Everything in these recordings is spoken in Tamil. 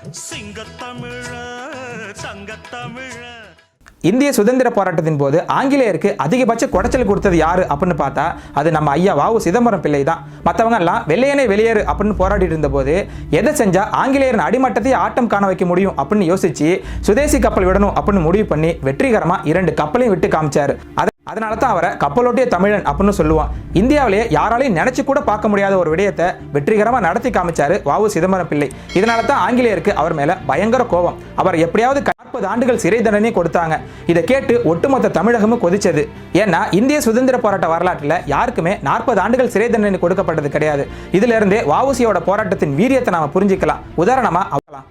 சிங்கத்தமிழ சங்கத்தமிழ. இந்திய சுதந்திர போராட்டத்தின் போது ஆங்கிலேயருக்கு அதிகபட்ச குடைச்சல் கொடுத்தது யாரு அப்படின்னு பார்த்தா அது நம்ம ஐயா வாவு சிதம்பரம் பிள்ளை தான். மற்றவங்க எல்லாம் வெள்ளையனே வெளியேறு அப்படின்னு போராடிட்டு இருந்த போது எதை செஞ்சா ஆங்கிலேயரின் அடிமட்டத்தையே ஆட்டம் காண வைக்க முடியும் அப்படின்னு யோசிச்சு சுதேசி கப்பல் விடணும் அப்படின்னு முடிவு பண்ணி வெற்றிகரமா 2 கப்பலையும் விட்டு காமிச்சாரு. அதனால தான் அவரை கப்பலோட்டிய தமிழன் அப்படின்னு சொல்லுவான். இந்தியாவிலேயே யாராலையும் நினைச்சு கூட பார்க்க முடியாத ஒரு விடயத்தை வெற்றிகரமா நடத்தி காமிச்சாரு வாவு சிதம்பரம் பிள்ளை. இதனால தான் ஆங்கிலேயருக்கு அவர் மேல பயங்கர கோபம். அவர் எப்படியாவது 40 ஆண்டுகள் சிறை தண்டனை கொடுத்தாங்க. இதை கேட்டு ஒட்டுமொத்த தமிழகமும் கொதிச்சது. ஏன்னா இந்திய சுதந்திர போராட்ட வரலாற்றில் யாருக்குமே 40 ஆண்டுகள் சிறை தண்டனை கொடுக்கப்பட்டது கிடையாது. இதுல இருந்தே வஉசியோட போராட்டத்தின் வீரியத்தை நாம புரிஞ்சுக்கலாம். உதாரணமா அவலாம்,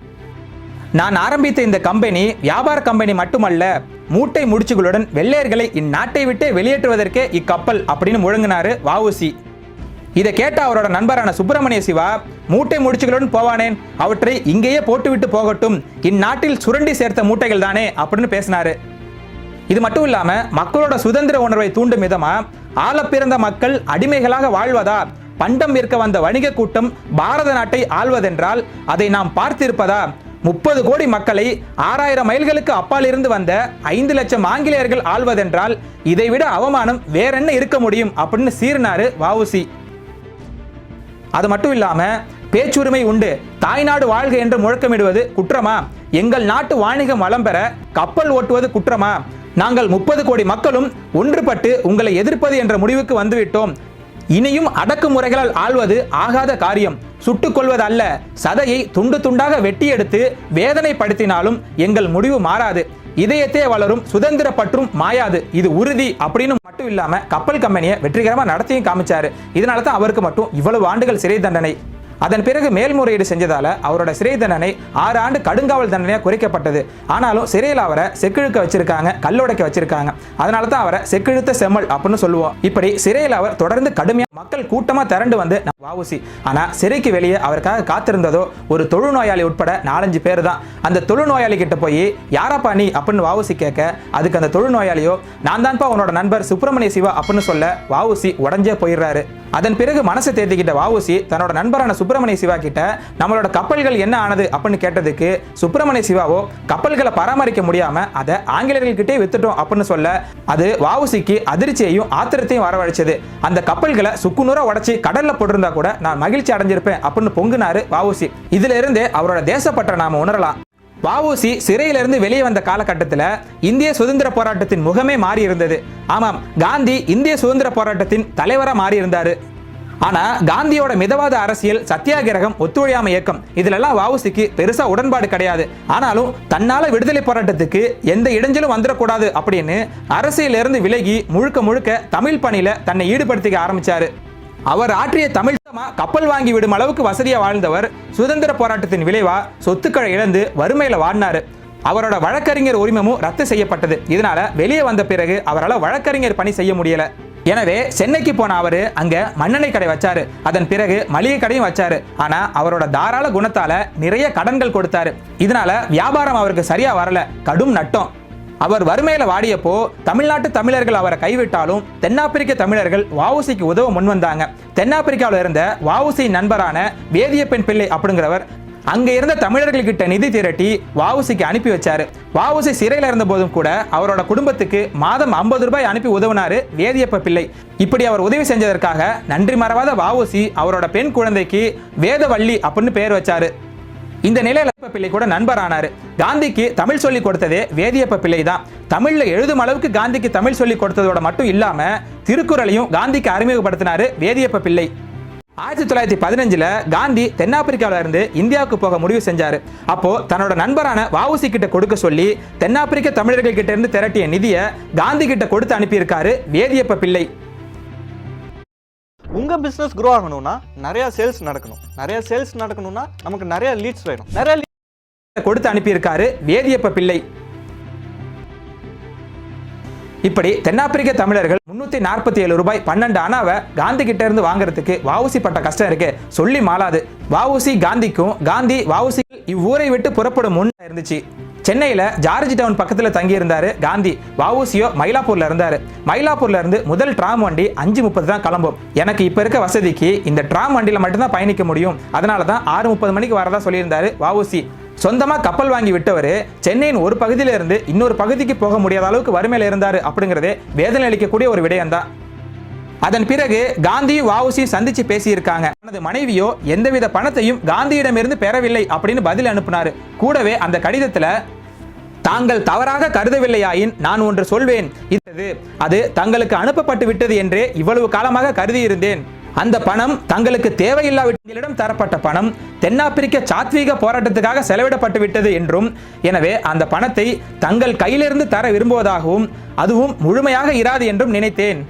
நான் ஆரம்பித்த இந்த கம்பெனி வியாபார கம்பெனி மட்டுமல்ல, மூட்டை முடிச்சுகளுடன் வெள்ளையர்களை இந்நாட்டை விட்டே வெளியேற்றுவதற்கே இக்கப்பல் அப்படின்னு முழங்கினாரு வஉசி. இதை கேட்ட அவரோட நண்பரான சுப்பிரமணிய சிவா, மூட்டை முடிச்சுகளுடன் போவானேன், அவற்றை இங்கேயே போட்டுவிட்டு போகட்டும், இந்நாட்டில் சுரண்டி சேர்த்த மூட்டைகள் தானே அப்படின்னு பேசினாரு. இது மட்டும் இல்லாம மக்களோட சுதந்திர உணர்வை தூண்டும் விதமா ஆள பிறந்த மக்கள் அடிமைகளாக வாழ்வதா, பண்டம் விற்க வந்த வணிக கூட்டம் பாரத நாட்டை ஆள்வதென்றால் அதை நாம் பார்த்திருப்பதா, 30 கோடி மக்களை 6000 மைல்களுக்கு அப்பால் இருந்து வந்த 5 லட்சம் ஆங்கிலேயர்கள் ஆள்வதென்றால் இதைவிட அவமானம் வேறென்ன இருக்க முடியும் அப்படின்னு சீர்னாரு வஉசி. அது மட்டும் இல்லாம பேச்சுரிமை உண்டு, தாய்நாடு வாழ்க என்று முழக்கமிடுவது குற்றமா, எங்கள் நாட்டு வாணிகம் வளம் பெற கப்பல் ஓட்டுவது குற்றமா, நாங்கள் 30 கோடி மக்களும் ஒன்றுபட்டு உங்களை எதிர்ப்பது என்ற முடிவுக்கு வந்துவிட்டோம், இனியும் அடக்குமுறைகளால் ஆள்வது ஆகாத காரியம், சுட்டுக் கொள்வது அல்ல, சதையை துண்டு துண்டாக வெட்டி எடுத்து வேதனைப்படுத்தினாலும் எங்கள் முடிவு மாறாது, இதயத்தே வளரும் சுதந்திர பற்றும் மாயாது, இது உறுதி அப்படின்னு மட்டும் இல்லாம கப்பல் கம்பெனியை வெற்றிகரமா நடத்தியும் காமிச்சாரு. இதனால தான் அவருக்கு மட்டும் இவ்வளவு ஆண்டுகள் சிறை தண்டனை. அதன் பிறகு மேல்முறையீடு செஞ்சதால அவரோட சிறை தண்டனை 6 ஆண்டு கடுங்காவல் தண்டனையா குறைக்கப்பட்டது. ஆனாலும் சிறையில் அவரை செக்கிழுக்க வச்சிருக்காங்க, கல்லுடைக்க வச்சிருக்காங்க. அதனால தான் அவரை செக்கிழுத்த செம்மல் அப்படின்னு சொல்லுவோம். இப்படி சிறையில் அவர் தொடர்ந்து கடுமையா மக்கள் கூட்டமா திரண்டு வந்து வஉசி. ஆனா சிறைக்கு வெளியே அவருக்காக காத்திருந்ததோ ஒரு தொழுநோயாளி உட்பட 4-5 பேர் தான். அந்த தொழுநோயாளி கிட்ட போய் யாராப்பா நீ அப்படின்னு வஉசி கேட்க, அதுக்கு அந்த தொழுநோயாளியோ நான் தான்ப்பா உன்னோட நண்பர் சுப்பிரமணிய சிவா அப்படின்னு சொல்ல வஉசி உடஞ்சே போயிடுறாரு. அதன் பிறகு மனசை தேத்திக்கிட்ட வஉசி தன்னோட நண்பரான சுப்பிரமணிய சிவா கிட்ட நம்மளோட கப்பல்கள் என்ன ஆனது அப்படின்னு கேட்டதுக்கு சுப்பிரமணிய சிவாவோ கப்பல்களை பராமரிக்க முடியாம அதை ஆங்கிலேயர்கள்கிட்டே வித்துட்டோம் அப்படின்னு சொல்ல அது வஉசிக்கு அதிர்ச்சியையும் ஆத்திரத்தையும் வரவழைச்சது. அந்த கப்பல்களை சுக்குநூறா உடைச்சி கடல்ல போட்டிருந்தா கூட நான் மகிழ்ச்சி அடைஞ்சிருப்பேன் அப்படின்னு பொங்குனாரு வஉசி. இதுல இருந்தே அவரோட தேசப்பற்றை நாம உணரலாம். வஉசி சிறையிலிருந்து வெளியே வந்த காலகட்டத்தில் இந்திய சுதந்திர போராட்டத்தின் முகமே மாறி இருந்தது. ஆமாம், காந்தி இந்திய சுதந்திர போராட்டத்தின் தலைவராக மாறி இருந்தாரு. ஆனா காந்தியோட மிதவாத அரசியல், சத்தியாகிரகம், ஒத்துழையாமை இயக்கம் இதுலெல்லாம் வஉசிக்கு பெருசா உடன்பாடு கிடையாது. ஆனாலும் தன்னால விடுதலை போராட்டத்துக்கு எந்த இடைஞ்சலும் வந்துடக்கூடாது அப்படின்னு அரசியலிருந்து விலகி முழுக்க முழுக்க தமிழ் பணியில தன்னை ஈடுபடுத்திக்க ஆரம்பிச்சாரு. அவர் ஆற்றிய தமிழ் கப்பல் வாங்கி விடும் அளவுக்கு வசதியா வாழ்ந்தவர் சுதந்திர போராட்டத்தின் விளைவா சொத்துக்களை இழந்து வறுமையில வாழ்ந்தாரு. அவரோட வழக்கறிஞர் உரிமமும் ரத்து செய்யப்பட்டது. இதனால வெளியே வந்த பிறகு அவரால் வழக்கறிஞர் பணி செய்ய முடியல. எனவே சென்னைக்கு போன அவரு அங்க மண்ணெண்ணெய் கடை வச்சாரு. அதன் பிறகு மளிகை கடையும் வச்சாரு. ஆனா அவரோட தாராள குணத்தால நிறைய கடன்கள் கொடுத்தாரு. இதனால வியாபாரம் அவருக்கு சரியா வரல, கடும் நட்டம். அவர் வறுமையில வாடியப்போ தமிழ்நாட்டு தமிழர்கள் அவரை கைவிட்டாலும் தென்னாப்பிரிக்க தமிழர்கள் வஉசிக்கு உதவ முன்வந்தாங்க. தென்னாப்பிரிக்காவில் இருந்த வஉசி நண்பரான வேதியப்பன் பிள்ளை அப்படிங்கிறவர் அங்க இருந்த தமிழர்கள் கிட்ட நிதி திரட்டி வஉசிக்கு அனுப்பி வச்சாரு. வஉசி சிறையில் இருந்த போதும் கூட அவரோட குடும்பத்துக்கு மாதம் 50 ரூபாய் அனுப்பி உதவினாரு வேதியப்ப பிள்ளை. இப்படி அவர் உதவி செஞ்சதற்காக நன்றி மறவாத வஉசி அவரோட பெண் குழந்தைக்கு வேதவள்ளி அப்படின்னு பெயர் வச்சாரு. இந்த நிலையில பிள்ளை கூட நண்பரானாரு. காந்திக்கு தமிழ் சொல்லி கொடுத்ததே வேதியப்ப பிள்ளை தான். தமிழ்ல எழுதும் அளவுக்கு காந்திக்கு தமிழ் சொல்லி கொடுத்ததோட மட்டும் இல்லாம திருக்குறளையும் காந்திக்கு அறிமுகப்படுத்தினாரு வேதியப்ப பிள்ளை. 1915 காந்தி தென்னாப்பிரிக்காவில இருந்து இந்தியாவுக்கு போக முடிவு செஞ்சாரு. அப்போ தன்னோட நண்பரான வஉசி கிட்ட கொடுக்க சொல்லி தென்னாப்பிரிக்க தமிழர்கள் கிட்ட இருந்து திரட்டிய நிதியை காந்தி கிட்ட கொடுத்து அனுப்பியிருக்காரு வேதியப்ப பிள்ளை. உங்க பிசினஸ் க்ரோ ஆகணும்னா நிறைய சேல்ஸ் நடக்கணும்னா நமக்கு நிறைய லீட்ஸ் வேணும். நிறைய கொடுத்து அனுப்பியிருக்காரு வேதியப்ப பிள்ளை. இப்படி தென்னாப்பிரிக்க தமிழர்கள் 347 ரூபாய் 12 அணாவை காந்தி கிட்ட இருந்து வாங்குறதுக்கு வஉசி பட்ட கஷ்டம் இருக்கு சொல்லி மாளாது. வஉசி காந்திக்கும் காந்தி வஉசி இவ்வூரை விட்டு புறப்படும் முன் இருந்துச்சு. சென்னையில ஜார்ஜ் டவுன் பக்கத்துல தங்கி இருந்தாரு காந்தி. வஉசியோ மயிலாப்பூர்ல இருந்தாரு. மயிலாப்பூர்ல இருந்து முதல் டிராம் வண்டி 5:30 தான் கிளம்பும். எனக்கு இப்ப இருக்க வசதிக்கு இந்த டிராம் வண்டியில மட்டும்தான் பயணிக்க முடியும். அதனாலதான் 6:30 மணிக்கு வரதா சொல்லியிருந்தாரு வஉசி. சொந்தமா கப்பல் வாங்கி விட்டவர் சென்னையின் ஒரு பகுதியில இருந்து இன்னொரு பகுதிக்கு போக முடியாத அளவுக்கு வறுமையில இருந்தாரு அப்படிங்கறதே வேதனை அளிக்கக்கூடிய ஒரு விடயம் தான். அதன் பிறகு காந்தியும் வஉசியும் சந்திச்சு பேசியிருக்காங்க. தனது மனைவியோ எந்தவித பணத்தையும் காந்தியிடமிருந்து பெறவில்லை அப்படின்னு பதில் அனுப்பினாரு. கூடவே அந்த கடிதத்துல தாங்கள் தவறாக கருதவில்லையாயின் நான் ஒன்று சொல்வேன், அது தங்களுக்கு அனுப்பப்பட்டு விட்டது என்றே இவ்வளவு காலமாக கருதி இருந்தேன். அந்த பணம் தங்களுக்கு தேவையில்லாவிடம் தரப்பட்ட பணம் தென்னாப்பிரிக்க சாத்வீக போராட்டத்துக்காக செலவிடப்பட்டு விட்டது என்றும், எனவே அந்த பணத்தை தங்கள் கையிலிருந்து தர விரும்புவதாகவும் அதுவும் முழுமையாக இராது என்றும் நினைத்தேன்.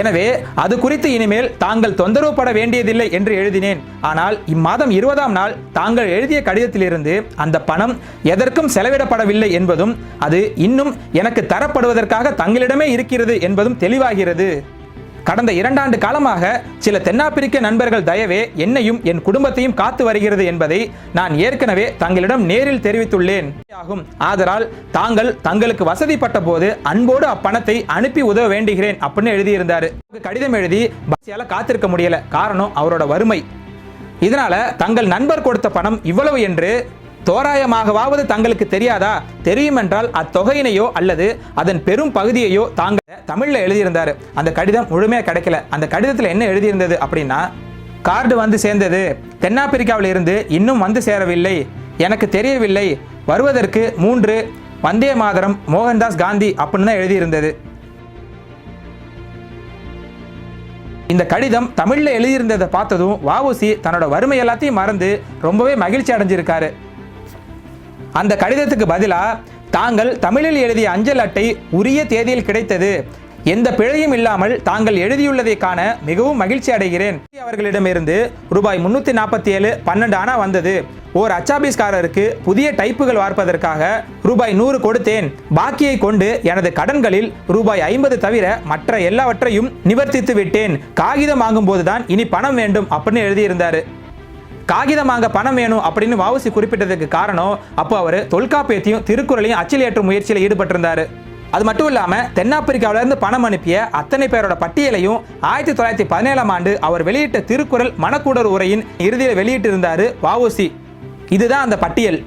எனவே அது குறித்து இனிமேல் தாங்கள் தொந்தரவு பட வேண்டியதில்லை என்று எழுதினேன். ஆனால் இம்மாதம் 20ஆம் நாள் தாங்கள் எழுதிய கடிதத்திலிருந்து அந்த பணம் எதற்கும் செலவிடப்படவில்லை என்பதும் அது இன்னும் எனக்கு தரப்படுவதற்காக தங்களிடமே இருக்கிறது என்பதும் தெளிவாகிறது. கடந்த 2 ஆண்டு காலமாக சில தென்னாப்பிரிக்க நண்பர்கள் தயவே என்னையும் என் குடும்பத்தையும் காத்து வருகிறது என்பதை நான் ஏற்கனவே தங்களிடம் நேரில் தெரிவித்துள்ளேன். ஆதலால் தாங்கள் தங்களுக்கு வசதிப்பட்ட போது அன்போடு அப்பணத்தை அனுப்பி உதவ வேண்டுகிறேன் அப்படின்னு எழுதியிருந்தாரு. கடிதம் எழுதி பஸ்ஸால காத்திருக்க முடியல. காரணம் அவரோட வறுமை. இதனால தங்கள் நண்பர் கொடுத்த பணம் இவ்வளவு என்று தோராயமாகவாவது தங்களுக்கு தெரியாதா? தெரியும் என்றால் அத்தொகையினையோ அல்லது அதன் பெரும் பகுதியையோ தாங்க தமிழ்ல எழுதியிருந்தாரு. அந்த கடிதம் முழுமையா கிடைக்கல. அந்த கடிதத்தில் என்ன எழுதியிருந்தது அப்படின்னா, கார்டு வந்து சேர்ந்தது, தென்னாப்பிரிக்காவில் இருந்து இன்னும் வந்து சேரவில்லை, எனக்கு தெரியவில்லை, வருவதற்கு 3 வந்தே மாதரம் மோகன்தாஸ் காந்தி அப்படின்னு தான் எழுதியிருந்தது. இந்த கடிதம் தமிழ்ல எழுதியிருந்ததை பார்த்ததும் வஉசி தன்னோட வறுமை எல்லாத்தையும் மறந்து ரொம்பவே மகிழ்ச்சி அடைஞ்சிருக்காரு. அந்த கடிதத்துக்கு பதிலா தாங்கள் தமிழில் எழுதிய அஞ்சல் அட்டை உரிய தேதியில் கிடைத்தது, எந்த பிழையும் இல்லாமல் தாங்கள் எழுதியுள்ளதை காண மிகவும் மகிழ்ச்சி அடைகிறேன். அவர்களிடமிருந்து ரூபாய் 347 12 ஆனா வந்தது. ஓர் அச்சாபீஸ்காரருக்கு புதிய டைப்புகள் வார்ப்பதற்காக ரூபாய் 100 கொடுத்தேன். பாக்கியை கொண்டு எனது கடன்களில் ரூபாய் 50 தவிர மற்ற எல்லாவற்றையும் நிவர்த்தித்து விட்டேன். காகிதம் வாங்கும் போதுதான் இனி பணம் வேண்டும் அப்படின்னு எழுதியிருந்தாரு. காகிதம் வாங்க பணம் வேணும் அப்படின்னு வஉசி குறிப்பிட்டதுக்கு காரணம், அப்போ அவர் தொல்காப்பியத்தையும் திருக்குறளையும் அச்சில் ஏற்றும் முயற்சியில் ஈடுபட்டிருந்தாரு. அது மட்டும் இல்லாம தென்னாப்பிரிக்காவிலிருந்து பணம் அனுப்பிய அத்தனை பேரோட பட்டியலையும் 1917ஆம் ஆண்டு அவர் வெளியிட்ட திருக்குறள் மணக்கூடர் உரையின் இறுதியில் வெளியிட்டிருந்தாரு வஉசி. இதுதான் அந்த பட்டியல்.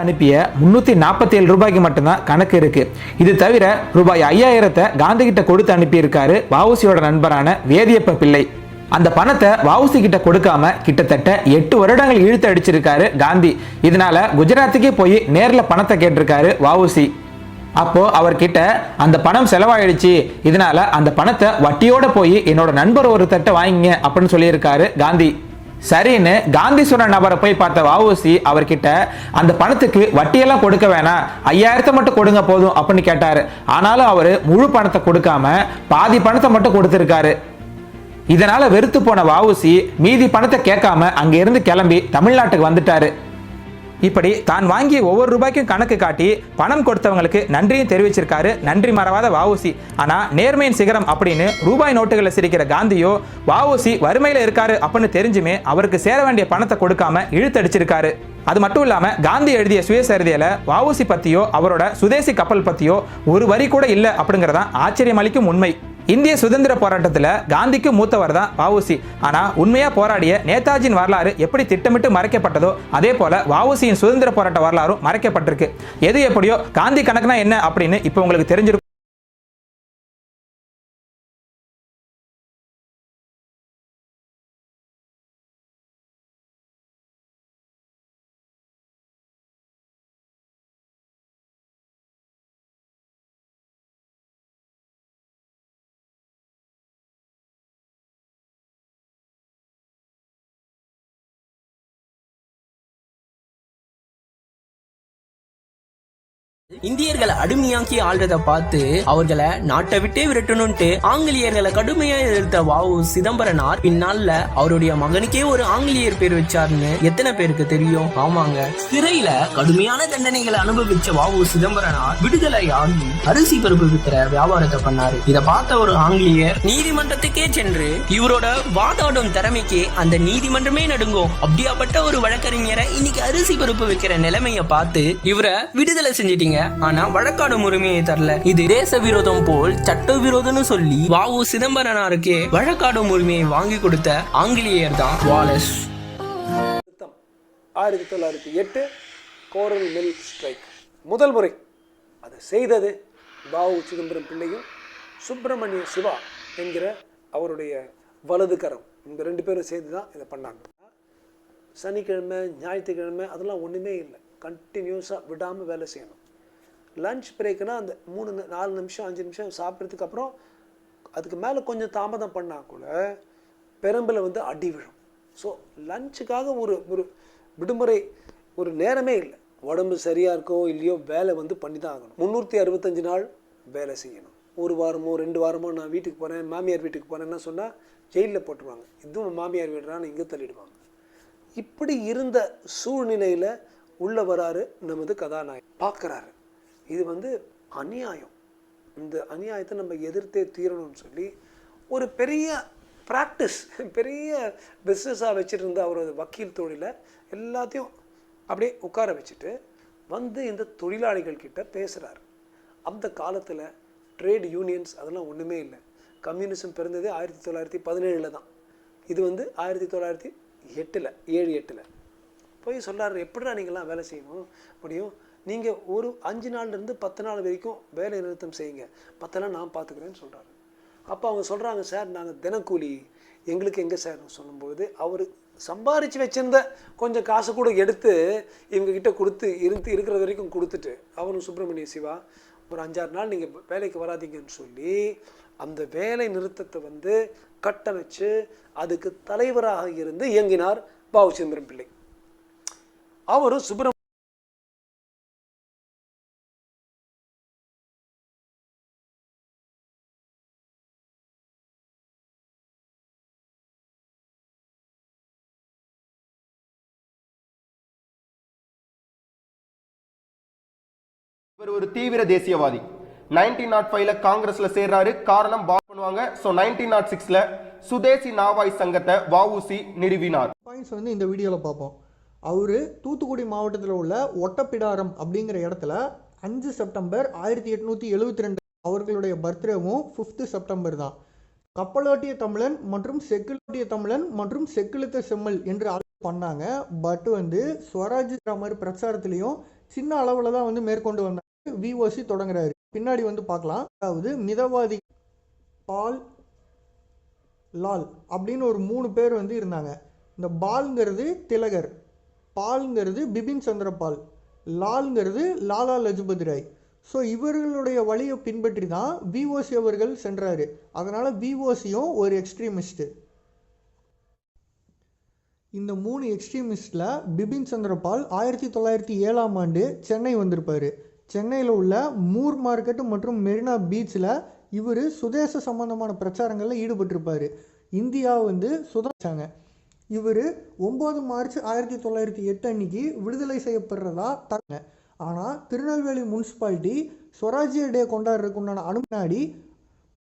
அனுப்பிய 347 ரூபாய்க்கு மட்டும்தான் கணக்கு இருக்கு. இது தவிர ரூபாய் 5000 காந்தி கிட்ட கொடுத்து அனுப்பியிருக்காரு வஉசியோட நண்பரான வேதியப்ப பிள்ளை. அந்த பணத்தை வஉசி கிட்ட கொடுக்காம கிட்டத்தட்ட 8 வருடங்கள் இழுத்து அடிச்சிருக்காரு காந்தி. இதனால குஜராத்துக்கே போய் நேர்ல பணத்தை கேட்டிருக்காரு வஉசி. அப்போ அவர்கிட்ட அந்த பணம் செலவாயிடுச்சு, இதனால அந்த பணத்தை வட்டியோட போய் என்னோட நண்பர் ஒரு தட்டை வாங்கிங்க அப்படின்னு சொல்லியிருக்காரு காந்தி. சரின்னு காந்தி சொன்ன நபரை போய் பார்த்த வஉசி அவர்கிட்ட அந்த பணத்துக்கு வட்டியெல்லாம் கொடுக்க வேணாம், 5000 மட்டும் கொடுங்க போதும் அப்படின்னு கேட்டாரு. ஆனாலும் அவரு முழு பணத்தை கொடுக்காம பாதி பணத்தை மட்டும் கொடுத்திருக்காரு. இதனால வெறுத்து போன வஉசி மீதி பணத்தை கேட்காம அங்க இருந்து கிளம்பி தமிழ்நாட்டுக்கு வந்துட்டாரு. இப்படி தான் வாங்கிய ஒவ்வொரு ரூபாய்க்கும் கணக்கு காட்டி பணம் கொடுத்தவங்களுக்கு நன்றியும் தெரிவிச்சிருக்காரு நன்றி மறவாத வஉசி. ஆனா நேர்மையின் சிகரம் அப்படின்னு ரூபாய் நோட்டுகளை சிரிக்கிற காந்தியோ வஉசி வறுமையில இருக்காரு அப்படின்னு தெரிஞ்சுமே அவருக்கு சேர வேண்டிய பணத்தை கொடுக்காம இழுத்தடிச்சிருக்காரு. அது மட்டும் இல்லாம காந்தி எழுதிய சுயசரிதையில வஉசி பத்தியோ அவரோட சுதேசி கப்பல் பத்தியோ ஒரு வரி கூட இல்ல அப்படிங்கறதா ஆச்சரியம் அளிக்கும் உண்மை. இந்திய சுதந்திர போராட்டத்தில் காந்திக்கு மூத்தவர் தான் வஉசி. ஆனா உண்மையா போராடிய நேதாஜியின் வரலாறு எப்படி திட்டமிட்டு மறைக்கப்பட்டதோ அதே போல வஉசியின் சுதந்திர போராட்ட வரலாறும் மறைக்கப்பட்டிருக்கு. எது எப்படியோ காந்தி கணக்குனா என்ன அப்படின்னு இப்போ உங்களுக்கு தெரிஞ்சிருக்கும். இந்தியர்களை அடிமையாக்கி ஆள்றத பார்த்து அவர்களை நாட்டை விட்டே விரட்டணும்ட்டு ஆங்கிலேயர்களை கடுமையா எதிர்த்த வஉ சிதம்பரனார் பின்னால அவருடைய மகனுக்கே ஒரு ஆங்கிலேயர் பேர் வச்சாருன்னு எத்தனை பேருக்கு தெரியும்? ஆமாங்க, சிறையில கடுமையான தண்டனைகளை அனுபவிச்ச வஉ சிதம்பரனார் விடுதலை ஆகி அரிசி பருப்பு விற்கிற வியாபாரத்தை பண்ணாரு. இதை பார்த்த ஒரு ஆங்கிலேயர் நீதிமன்றத்துக்கே சென்று இவரோட வாதாடும் திறமைக்கு அந்த நீதிமன்றமே நடுங்கும். அப்படியாப்பட்ட ஒரு வழக்கறிஞரை இன்னைக்கு அரிசி பருப்பு விற்கிற நிலைமையை பார்த்து இவரை விடுதலை செஞ்சிட்டீங்க, ஆனா வழக்காடும் உரிமையை தரல. இது தேச விரோதம் போல் சட்ட விரோதம்னு சொல்லி வஉ சிதம்பரனாருக்கே வழக்காடும் உரிமையை வாங்கி கொடுத்த ஆங்கிலேயர் தான் வாலஸ். 1908 கோரல் மில் ஸ்ட்ரைக் முதல் முறை அதை செய்தது வாவு சிதம்பரம் பிள்ளையும் சுப்பிரமணிய சிவா என்கிற அவருடைய வலது கரம், இந்த 2 பேரும் சேர்ந்து தான் இதை பண்ணாங்க. சனிக்கிழமை ஞாயிற்றுக்கிழமை அதெல்லாம் ஒன்றுமே இல்லை, கண்டினியூஸாக விடாமல் வேலை செய்யணும். லன்ச் பிரேக்குனா அந்த 3-4 நிமிஷம் 5 நிமிஷம் சாப்பிட்றதுக்கு அப்புறம் அதுக்கு மேலே கொஞ்சம் தாமதம் பண்ணால் கூட பெரம்பில் வந்து அடி விழும். ஸோ லஞ்சுக்காக ஒரு ஒரு விடுமுறை ஒரு நேரமே இல்லை. உடம்பு சரியாக இருக்கோ இல்லையோ வேலை வந்து பண்ணி தான் ஆகணும். 365 நாள் வேலை செய்யணும். 1 வாரமோ 2 வாரமோ நான் வீட்டுக்கு போகிறேன், மாமியார் வீட்டுக்கு போகிறேன்னா சொன்னால் ஜெயிலில் போட்டுருவாங்க. இதுவும் மாமியார் வீடுறான்னு இங்கே தள்ளிடுவாங்க. இப்படி இருந்த சூழ்நிலையில் உள்ள வராரு நமது கதாநாயகன். பார்க்குறாரு இது வந்து அநியாயம், இந்த அநியாயத்தை நம்ம எதிர்த்தே தீரணும்னு சொல்லி ஒரு பெரிய ப்ராக்டிஸ், பெரிய பிஸ்னஸாக வச்சுட்டு இருந்த அவரது வக்கீல் தொழிலை எல்லாத்தையும் அப்படியே உட்கார வச்சுட்டு வந்து இந்த தொழிலாளிகள் கிட்ட பேசுகிறார். அந்த காலத்தில் ட்ரேட் யூனியன்ஸ் அதெல்லாம் ஒன்றுமே இல்லை. கம்யூனிசம் பிறந்தது 1917 தான். இது வந்து 1908 போய் சொல்கிறாரு, எப்படிடா நீங்கள்லாம் வேலை செய்யணும் முடியும், நீங்கள் ஒரு 5 நாள்லேருந்து 10 நாள் வரைக்கும் வேலை நிறுத்தம் செய்யுங்க, மற்றெல்லாம் நான் பார்த்துக்கிறேன்னு சொல்கிறாரு. அப்போ அவங்க சொல்கிறாங்க, சார் நாங்கள் தினக்கூலி, எங்களுக்கு எங்கே சார் சொல்லும்போது அவர் சம்பாரித்து வச்சுருந்த கொஞ்சம் காசு கூட எடுத்து இவங்ககிட்ட கொடுத்து இருக்கிற வரைக்கும் கொடுத்துட்டு அவரும் சுப்பிரமணிய சிவா ஒரு 5-6 நாள் நீங்கள் வேலைக்கு வராதிங்கன்னு சொல்லி அந்த வேலை நிறுத்தத்தை வந்து கட்டமைச்சு அதுக்கு தலைவராக இருந்து இயங்கினார் வாவு சிதம்பரம் பிள்ளை. அவரும் சுப்பிரமணிய இவர் ஒரு தீவிர தேசியவாதி. 1905 காங்கிரஸ்ல சேர்றாரு. காரணம் பண்ணுவாங்க. ஸோ 1906 சுதேசி நாவாய் சங்கத்தை வஉசி நிறுவினார். பாயிண்ட்ஸ் வந்து இந்த வீடியோவில் பார்ப்போம். அவர் தூத்துக்குடி மாவட்டத்தில் உள்ள ஒட்டப்பிடாரம் அப்படிங்கிற இடத்துல 5 செப்டம்பர் 1872 அவர்களுடைய பர்த்டேவும் 5 செப்டம்பர் தான். கப்பலோட்டிய தமிழன் மற்றும் செக்கிலோட்டிய தமிழன் மற்றும் செக்கிழுத்த செம்மல் என்று பண்ணாங்க. பட் வந்து ஸ்வராஜ் மாதிரி பிரச்சாரத்திலையும் சின்ன அளவில் தான் வந்து மேற்கொண்டு வந்தாங்க. விஓசி தொடங்குறாரு. பின்னாடி வந்து பார்க்கலாம். அதாவது மிதவாதி பால் லால் அப்படின்னு ஒரு 3 பேர் வந்து இருந்தாங்க. இந்த பால்ங்கிறது திலகர், பால்ங்கிறது பிபின் சந்திர பால், லால்ங்கிறது லாலா லஜபதி ராய். ஸோ இவர்களுடைய வழியை பின்பற்றி தான் விஓசி அவர்கள் சென்றாரு. அதனால் விஓசியும் ஒரு எக்ஸ்ட்ரீமிஸ்ட்டு. இந்த 3 எக்ஸ்ட்ரீமிஸ்டில் பிபின் சந்திரபால் 1907ஆம் ஆண்டு சென்னை வந்திருப்பார். சென்னையில் உள்ள மூர் மார்க்கெட்டு மற்றும் மெரினா பீச்சில் இவர் சுதேச சம்பந்தமான பிரச்சாரங்களில் ஈடுபட்டிருப்பார். இந்தியா வந்து சுதந்திராங்க. இவர் 9 மார்ச் 1908 அன்னைக்கு விடுதலை செய்யப்படுறதா தராங்க. ஆனால் திருநெல்வேலி முனிசிபாலிட்டி ஸ்வராஜ்ய டே கொண்டாடுறதுக்கு உண்டான அனுமதி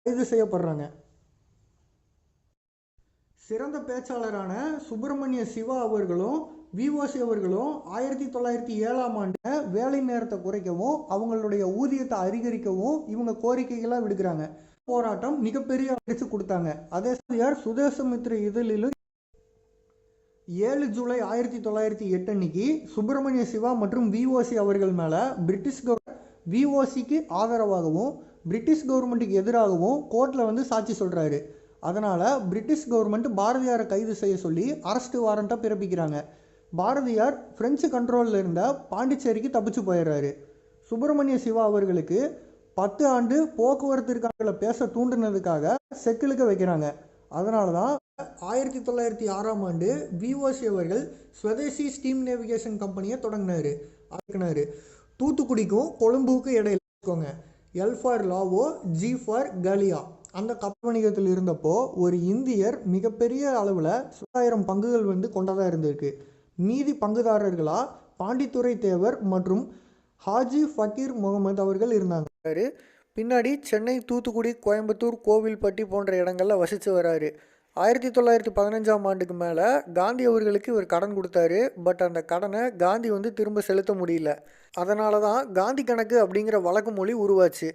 கைது செய்யப்படுறாங்க. சிறந்த பேச்சாளரான சுப்பிரமணிய சிவா அவர்களும் விஓசி அவர்களும் 1907ஆம் ஆண்டு வேலை நேரத்தை குறைக்கவும் அவங்களுடைய ஊதியத்தை அதிகரிக்கவும் இவங்க கோரிக்கைகளாக விடுக்கிறாங்க. போராட்டம் மிகப்பெரிய அடிச்சு கொடுத்தாங்க. அதே சுதேசமித்ர இதழிலும் 7 ஜூலை 1908 அன்னைக்கு சுப்பிரமணிய சிவா மற்றும் விஓசி அவர்கள் மேலே பிரிட்டிஷ் விஓசிக்கு ஆதரவாகவும் பிரிட்டிஷ் கவர்மெண்ட்டுக்கு எதிராகவும் கோர்ட்டில் வந்து சாட்சி சொல்கிறாரு. அதனால் பிரிட்டிஷ் கவர்மெண்ட் பாரதியாரை கைது செய்ய சொல்லி அரெஸ்ட் வாரண்ட்டாக பிறப்பிக்கிறாங்க. பாரதியார் பிரெஞ்சு கண்ட்ரோலில் இருந்த பாண்டிச்சேரிக்கு தப்பிச்சு போயிடுறாரு. சுப்பிரமணிய சிவா அவர்களுக்கு 10 ஆண்டு போக்குவரத்திற்கான பேச தூண்டினதுக்காக செக்கிலுக்க வைக்கிறாங்க. அதனால தான் 1906ஆம் ஆண்டு விஓசி அவர்கள் ஸ்வதேசி ஸ்டீம் நேவிகேஷன் கம்பெனியை தொடங்கினார். தூத்துக்குடிக்கும் கொழும்புக்கும் இடையில வச்சுக்கோங்க. L for Lao, G for Kalia. அந்த கப்பல் இருந்தப்போ ஒரு இந்தியர் மிகப்பெரிய அளவில் 1000 பங்குகள் வந்து கொண்டதாக இருந்திருக்கு. மீதி பங்குதாரர்களாக பாண்டித்துரை தேவர் மற்றும் ஹாஜி ஃபக்கீர் முகமது அவர்கள் இருந்தாங்க. பின்னாடி சென்னை, தூத்துக்குடி, கோயம்புத்தூர், கோவில்பட்டி போன்ற இடங்களில் வசித்து வராரு. 1915ஆம் ஆண்டுக்கு மேலே காந்தி அவர்களுக்கு இவர் கடன் கொடுத்தாரு. பட் அந்த கடனை காந்தி வந்து திரும்ப செலுத்த முடியல. அதனால தான் காந்தி கணக்கு அப்படிங்கிற வழக்கு மொழி உருவாச்சு.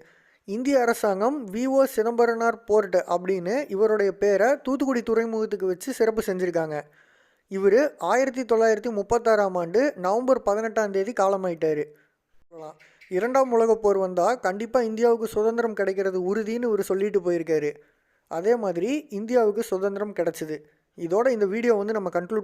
இந்திய அரசாங்கம் விஓ சிதம்பரனார் போர்ட் அப்படின்னு இவருடைய பேரை தூத்துக்குடி துறைமுகத்துக்கு வச்சு சிறப்பு செஞ்சுருக்காங்க. இவர் 1936ஆம் ஆண்டு நவம்பர் 18ஆம் தேதி காலமாயிட்டார். இரண்டாம் உலகப் போர் வந்தால் கண்டிப்பாக இந்தியாவுக்கு சுதந்திரம் கிடைக்கிறது உறுதின்னு இவர் சொல்லிட்டு போயிருக்காரு. அதே மாதிரி இந்தியாவுக்கு சுதந்திரம் கிடச்சிது. இதோட இந்த வீடியோ நம்ம கன்க்ளூட்